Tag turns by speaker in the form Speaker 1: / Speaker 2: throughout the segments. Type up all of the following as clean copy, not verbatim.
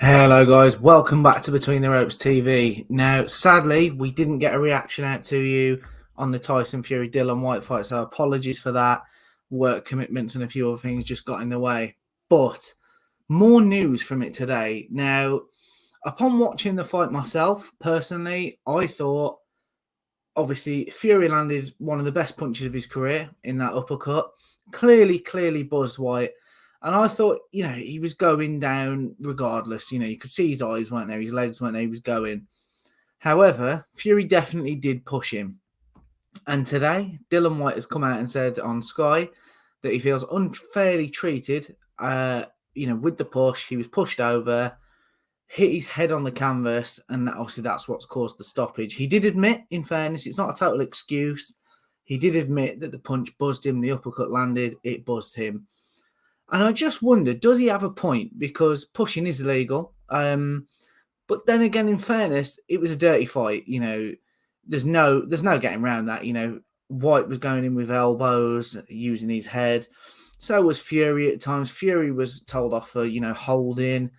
Speaker 1: Hello guys, welcome back to Between the Ropes TV. Now, sadly, we didn't get a reaction out to you on the Tyson Fury Dillian Whyte fight, so apologies for that. Work commitments and a few other things just got in the way. But more news from it today. Now, upon watching the fight myself, personally, I thought obviously Fury landed one of the best punches of his career in that uppercut. Clearly buzzed Whyte. And I thought, he was going down regardless. You could see his eyes weren't there, his legs weren't there, he was going. However, Fury definitely did push him. And today, Dillian Whyte has come out and said on Sky that he feels unfairly treated, with the push. He was pushed over, hit his head on the canvas, and obviously that's what's caused the stoppage. He did admit, in fairness, it's not a total excuse. He did admit that the punch buzzed him, the uppercut landed, it buzzed him. And I just wonder, does he have a point? Because pushing is illegal. But then again, in fairness, it was a dirty fight. There's no getting around that. Whyte was going in with elbows, using his head. So was Fury at times. Fury was told off for, holding,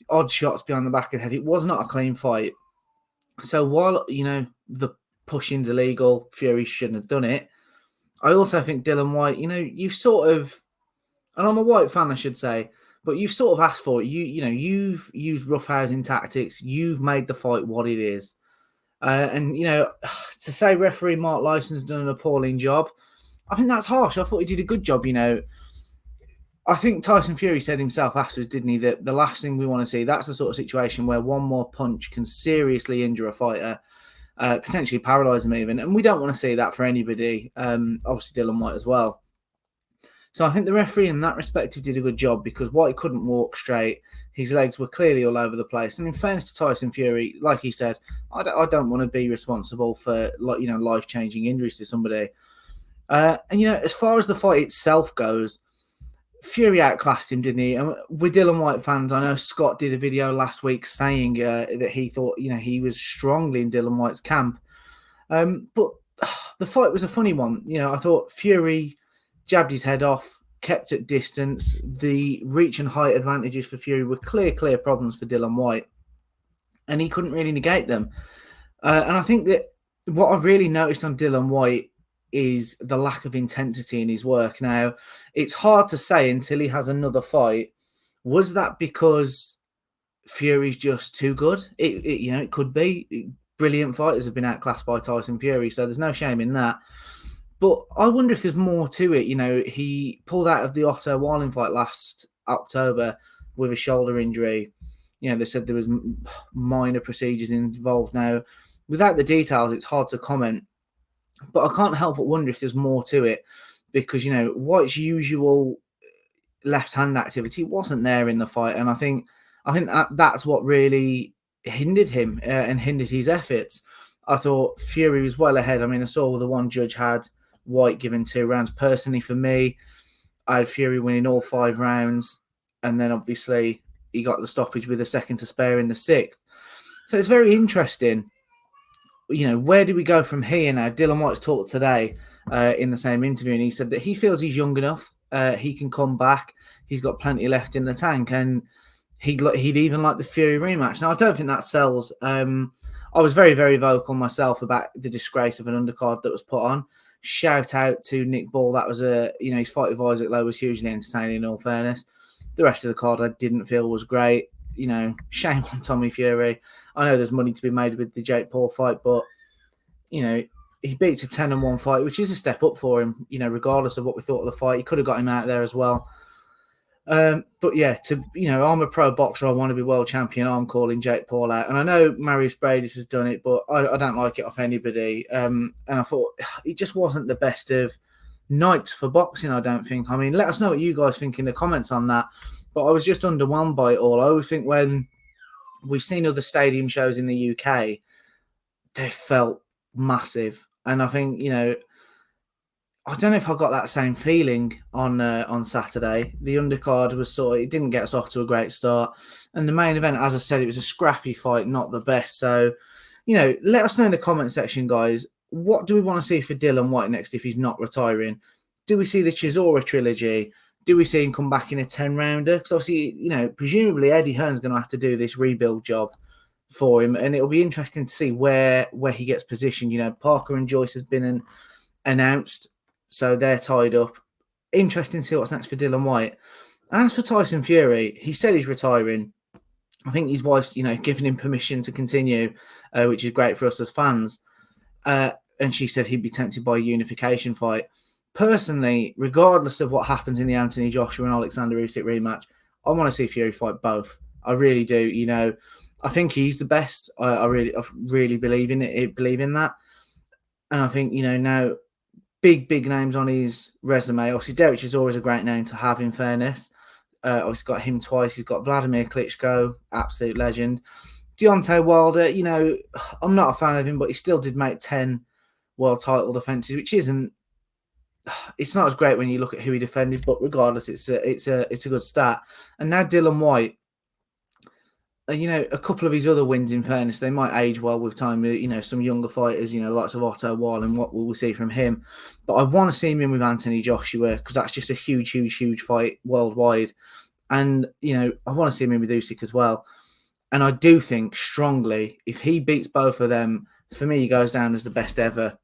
Speaker 1: odd shots behind the back of the head. It was not a clean fight. So while, the pushing's illegal, Fury shouldn't have done it. I also think Dillian Whyte, you've sort of, and I'm a Whyte fan, I should say, but you've sort of asked for it. You've used roughhousing tactics. You've made the fight what it is. To say referee Mark Lyson's done an appalling job, I think that's harsh. I thought he did a good job, I think Tyson Fury said himself afterwards, didn't he, that the last thing we want to see, that's the sort of situation where one more punch can seriously injure a fighter, potentially paralyze him even. And we don't want to see that for anybody, obviously Dillian Whyte as well. So I think the referee in that respect did a good job because Whyte couldn't walk straight. His legs were clearly all over the place. And in fairness to Tyson Fury, like he said, I don't want to be responsible for life-changing injuries to somebody. As far as the fight itself goes, Fury outclassed him, didn't he? And with Dillian Whyte fans, I know Scott did a video last week saying that he thought, he was strongly in Dillian Whyte's camp. But the fight was a funny one. I thought Fury jabbed his head off, kept at distance. The reach and height advantages for Fury were clear problems for Dillian Whyte, and he couldn't really negate them. And I think that what I've really noticed on Dillian Whyte is the lack of intensity in his work. Now, it's hard to say until he has another fight. Was that because Fury's just too good? It could be. Brilliant fighters have been outclassed by Tyson Fury, so there's no shame in that. But I wonder if there's more to it. He pulled out of the Otto Wallin fight last October with a shoulder injury. They said there was minor procedures involved. Now, without the details, it's hard to comment. But I can't help but wonder if there's more to it because, Whyte's usual left-hand activity wasn't there in the fight. And I think that's what really hindered him and hindered his efforts. I thought Fury was well ahead. I mean, I saw the one judge had Whyte given 2 rounds. Personally, for me, I had Fury winning all 5 rounds. And then, obviously, he got the stoppage with a second to spare in the 6th. So it's very interesting. Where do we go from here now? Dillian Whyte's talked today in the same interview, and he said that he feels he's young enough. He can come back. He's got plenty left in the tank, and he'd even like the Fury rematch. Now, I don't think that sells. I was very, very vocal myself about the disgrace of an undercard that was put on. Shout out to Nick Ball. That was his fight with Isaac Lowe was hugely entertaining, in all fairness. The rest of the card I didn't feel was great. Shame on Tommy Fury. I know there's money to be made with the Jake Paul fight, but, he beats a 10-1 fight, which is a step up for him, regardless of what we thought of the fight. He could have got him out there as well. But yeah, I'm a pro boxer. I want to be world champion. I'm calling Jake Paul out. And I know Marius Bradis has done it, but I don't like it off anybody. And I thought it just wasn't the best of nights for boxing, I don't think. I mean, let us know what you guys think in the comments on that. But I was just underwhelmed by it all. I always think when we've seen other stadium shows in the UK, they felt massive. And I think, I don't know if I got that same feeling on Saturday. The undercard was it didn't get us off to a great start. And the main event, as I said, it was a scrappy fight, not the best. So, let us know in the comment section, guys. What do we want to see for Dillian Whyte next if he's not retiring? Do we see the Chisora trilogy? Do we see him come back in a 10-rounder? Because obviously, presumably Eddie Hearn's going to have to do this rebuild job for him, and it'll be interesting to see where he gets positioned. Parker and Joyce has been announced, so they're tied up. Interesting to see what's next for Dillian Whyte. And as for Tyson Fury, he said he's retiring. I think his wife's, giving him permission to continue, which is great for us as fans. And she said he'd be tempted by a unification fight. Personally, regardless of what happens in the Anthony Joshua and Alexander Usyk rematch, I want to see Fury fight both. I really do. I think he's the best. I really believe in it. Believe in that. And I think now big names on his resume. Obviously, Derek is always a great name to have. In fairness, he's got him twice. He's got Vladimir Klitschko, absolute legend. Deontay Wilder. I'm not a fan of him, but he still did make 10 world title defenses, which isn't. It's not as great when you look at who he defended, but regardless, it's a good stat. And now Dillian Whyte, a couple of his other wins, in fairness, they might age well with time. Some younger fighters, lots of Otto Wall and what we'll see from him. But I want to see him in with Anthony Joshua because that's just a huge fight worldwide. And I want to see him in with Usyk as well. And I do think strongly if he beats both of them, for me, he goes down as the best ever.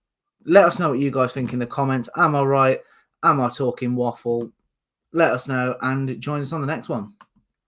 Speaker 1: Let us know what you guys think in the comments. Am I right? Am I talking waffle? Let us know and join us on the next one.